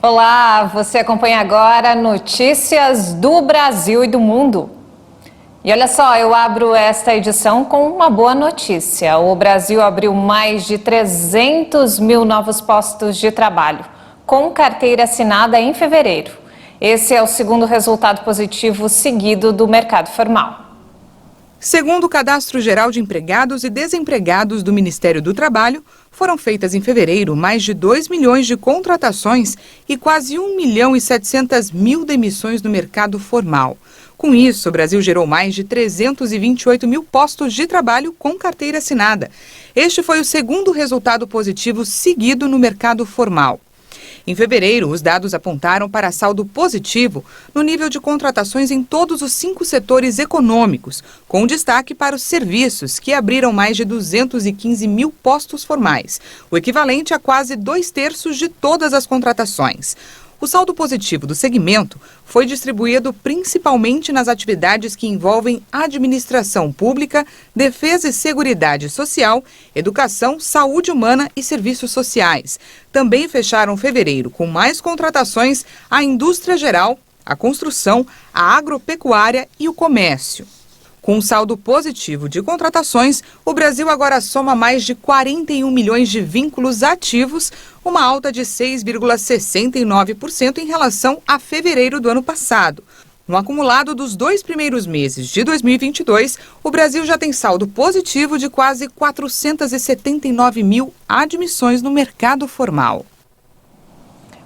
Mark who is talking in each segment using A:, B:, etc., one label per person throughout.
A: Olá, você acompanha agora notícias do Brasil e do mundo. E olha só, eu abro esta edição com uma boa notícia. O Brasil abriu mais de 300 mil novos postos de trabalho, com carteira assinada em fevereiro. Esse é o segundo resultado positivo seguido do mercado formal.
B: Segundo o Cadastro Geral de Empregados e Desempregados do Ministério do Trabalho, foram feitas em fevereiro mais de 2 milhões de contratações e quase 1.700.000 demissões no mercado formal. Com isso, o Brasil gerou mais de 328 mil postos de trabalho com carteira assinada. Este foi o segundo resultado positivo seguido no mercado formal. Em fevereiro, os dados apontaram para saldo positivo no nível de contratações em todos os 5 setores econômicos, com destaque para os serviços, que abriram mais de 215 mil postos formais, o equivalente a quase 2/3 de todas as contratações. O saldo positivo do segmento foi distribuído principalmente nas atividades que envolvem administração pública, defesa e seguridade social, educação, saúde humana e serviços sociais. Também fecharam fevereiro com mais contratações a indústria geral, a construção, a agropecuária e o comércio. Com um saldo positivo de contratações, o Brasil agora soma mais de 41 milhões de vínculos ativos, uma alta de 6,69% em relação a fevereiro do ano passado. No acumulado dos 2 primeiros meses de 2022, o Brasil já tem saldo positivo de quase 479 mil admissões no mercado formal.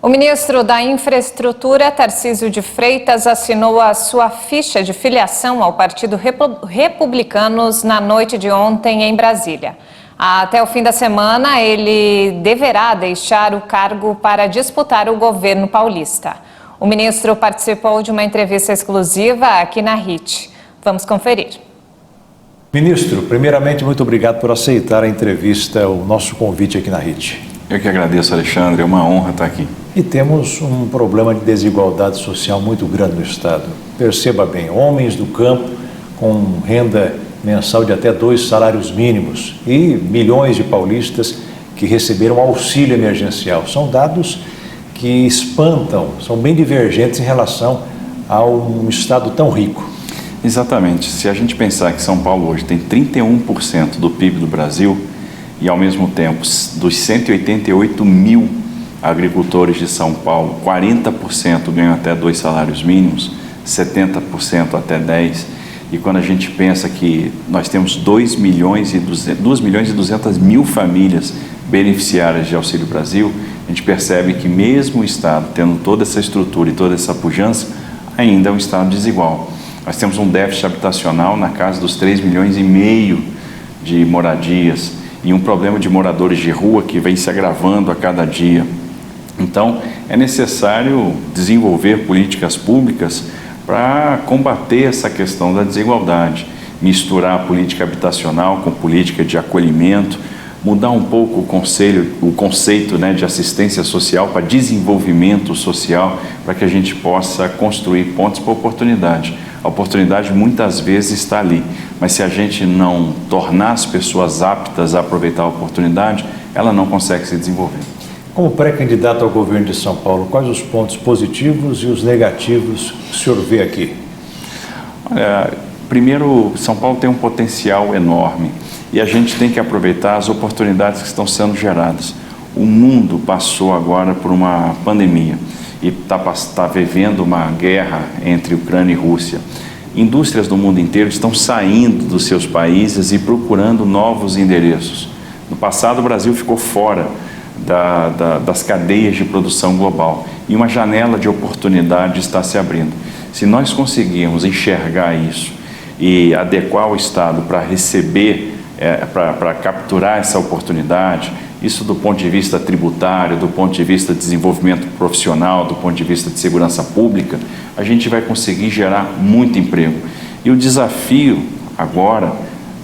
A: O ministro da Infraestrutura, Tarcísio de Freitas, assinou a sua ficha de filiação ao Partido Republicanos na noite de ontem em Brasília. Até o fim da semana, ele deverá deixar o cargo para disputar o governo paulista. O ministro participou de uma entrevista exclusiva aqui na RIT. Vamos conferir.
C: Ministro, primeiramente, muito obrigado por aceitar a entrevista, o nosso convite aqui na RIT.
D: Eu que agradeço, Alexandre, é uma honra estar aqui.
C: E temos um problema de desigualdade social muito grande no Estado. Perceba bem, homens do campo com renda mensal de até 2 salários mínimos e milhões de paulistas que receberam auxílio emergencial. São dados que espantam, são bem divergentes em relação a um Estado tão rico.
D: Exatamente. Se a gente pensar que São Paulo hoje tem 31% do PIB do Brasil e, ao mesmo tempo, dos 188 mil agricultores de São Paulo, 40% ganham até 2 salários mínimos, 70% até 10. E quando a gente pensa que nós temos 2 milhões e 200 mil famílias beneficiárias de Auxílio Brasil, a gente percebe que mesmo o Estado tendo toda essa estrutura e toda essa pujança, ainda é um Estado desigual. Nós temos um déficit habitacional na casa dos 3,5 milhões de moradias e um problema de moradores de rua que vem se agravando a cada dia. Então, é necessário desenvolver políticas públicas para combater essa questão da desigualdade, misturar a política habitacional com política de acolhimento, mudar um pouco o conceito, de assistência social para desenvolvimento social, para que a gente possa construir pontos para oportunidade. A oportunidade muitas vezes está ali, mas se a gente não tornar as pessoas aptas a aproveitar a oportunidade, ela não consegue se desenvolver.
C: Como pré-candidato ao governo de São Paulo, quais os pontos positivos e os negativos que o senhor vê aqui?
D: Olha, primeiro, São Paulo tem um potencial enorme e a gente tem que aproveitar as oportunidades que estão sendo geradas. O mundo passou agora por uma pandemia e está vivendo uma guerra entre Ucrânia e Rússia. Indústrias do mundo inteiro estão saindo dos seus países e procurando novos endereços. No passado, o Brasil ficou fora das cadeias de produção global e uma janela de oportunidade está se abrindo. Se nós conseguirmos enxergar isso e adequar o Estado para receber, para capturar essa oportunidade, isso do ponto de vista tributário, do ponto de vista de desenvolvimento profissional, do ponto de vista de segurança pública, a gente vai conseguir gerar muito emprego. E o desafio agora,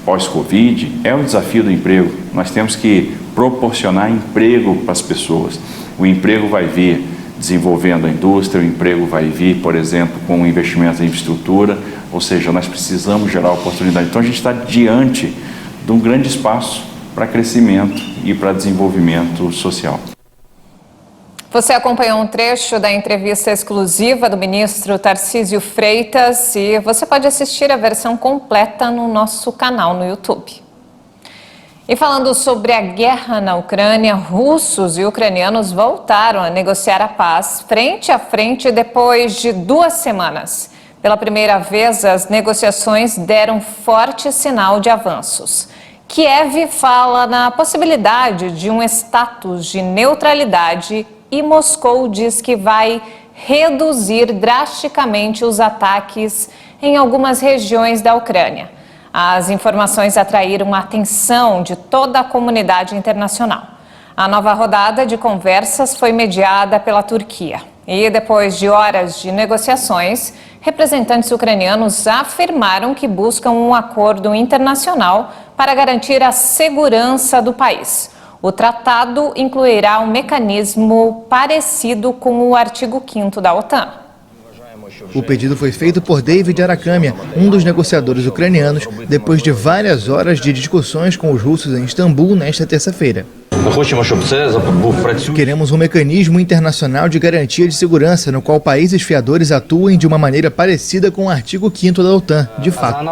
D: pós-Covid, é o desafio do emprego. Nós temos que proporcionar emprego para as pessoas. O emprego vai vir desenvolvendo a indústria, o emprego vai vir, por exemplo, com investimento em infraestrutura, ou seja, nós precisamos gerar oportunidade. Então a gente está diante de um grande espaço para crescimento e para desenvolvimento social.
A: Você acompanhou um trecho da entrevista exclusiva do ministro Tarcísio Freitas e você pode assistir a versão completa no nosso canal no YouTube. E falando sobre a guerra na Ucrânia, russos e ucranianos voltaram a negociar a paz frente a frente depois de 2 semanas. Pela primeira vez, as negociações deram forte sinal de avanços. Kiev fala na possibilidade de um status de neutralidade e Moscou diz que vai reduzir drasticamente os ataques em algumas regiões da Ucrânia. As informações atraíram a atenção de toda a comunidade internacional. A nova rodada de conversas foi mediada pela Turquia. E depois de horas de negociações, representantes ucranianos afirmaram que buscam um acordo internacional para garantir a segurança do país. O tratado incluirá um mecanismo parecido com o artigo 5º da OTAN.
E: O pedido foi feito por David Arakhamia, um dos negociadores ucranianos, depois de várias horas de discussões com os russos em Istambul nesta terça-feira. Queremos um mecanismo internacional de garantia de segurança, no qual países fiadores atuem de uma maneira parecida com o artigo 5º da OTAN, de fato.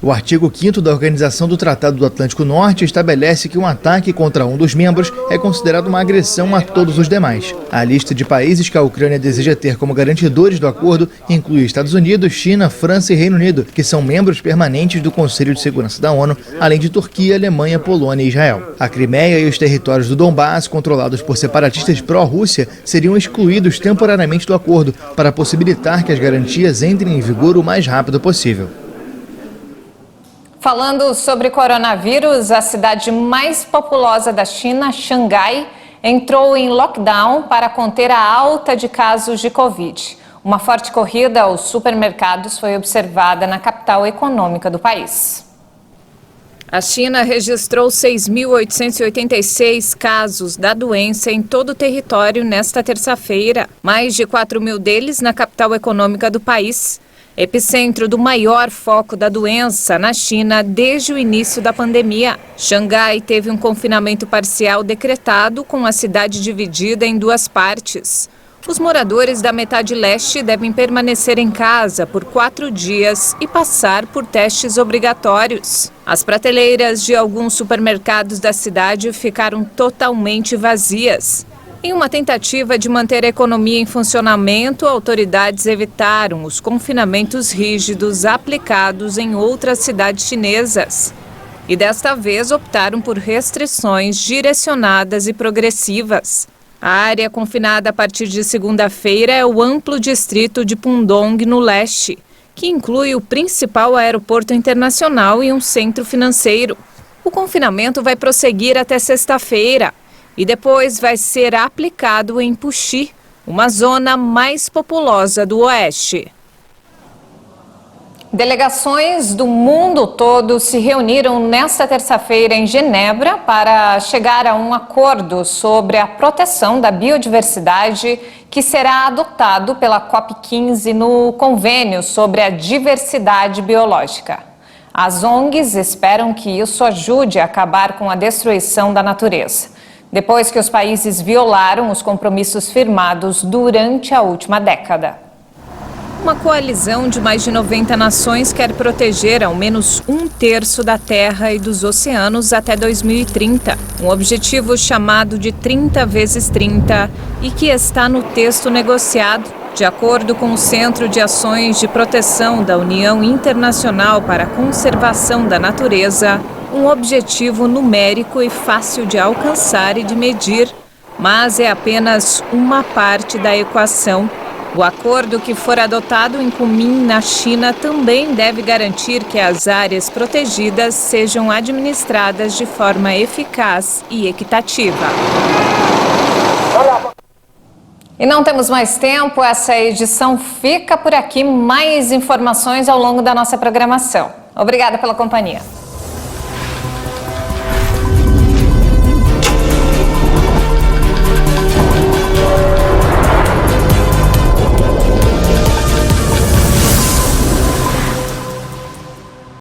E: O artigo 5º da Organização do Tratado do Atlântico Norte estabelece que um ataque contra um dos membros é considerado uma agressão a todos os demais. A lista de países que a Ucrânia deseja ter como garantidores do acordo inclui Estados Unidos, China, França e Reino Unido, que são membros permanentes do Conselho de Segurança da ONU, além de Turquia, Alemanha, Polônia e Israel. A Crimeia e os territórios do Donbass, controlados por separatistas pró-Rússia, seriam excluídos temporariamente do acordo para possibilitar que as garantias entrem em vigor o mais rápido possível.
A: Falando sobre coronavírus, a cidade mais populosa da China, Xangai, entrou em lockdown para conter a alta de casos de Covid. Uma forte corrida aos supermercados foi observada na capital econômica do país. A China registrou 6.886 casos da doença em todo o território nesta terça-feira, mais de 4.000 deles na capital econômica do país, epicentro do maior foco da doença na China desde o início da pandemia. Xangai teve um confinamento parcial decretado, com a cidade dividida em 2 partes. Os moradores da metade leste devem permanecer em casa por 4 dias e passar por testes obrigatórios. As prateleiras de alguns supermercados da cidade ficaram totalmente vazias. Em uma tentativa de manter a economia em funcionamento, autoridades evitaram os confinamentos rígidos aplicados em outras cidades chinesas. E desta vez optaram por restrições direcionadas e progressivas. A área confinada a partir de segunda-feira é o amplo distrito de Pudong, no leste, que inclui o principal aeroporto internacional e um centro financeiro. O confinamento vai prosseguir até sexta-feira e depois vai ser aplicado em Puxi, uma zona mais populosa do oeste. Delegações do mundo todo se reuniram nesta terça-feira em Genebra para chegar a um acordo sobre a proteção da biodiversidade que será adotado pela COP15 no Convênio sobre a Diversidade Biológica. As ONGs esperam que isso ajude a acabar com a destruição da natureza, depois que os países violaram os compromissos firmados durante a última década. Uma coalizão de mais de 90 nações quer proteger ao menos 1/3 da terra e dos oceanos até 2030. Um objetivo chamado de 30 × 30 e que está no texto negociado. De acordo com o Centro de Ações de Proteção da União Internacional para a Conservação da Natureza, um objetivo numérico e fácil de alcançar e de medir, mas é apenas uma parte da equação. O acordo que for adotado em Kunming, na China, também deve garantir que as áreas protegidas sejam administradas de forma eficaz e equitativa. E não temos mais tempo, essa edição fica por aqui. Mais informações ao longo da nossa programação. Obrigada pela companhia.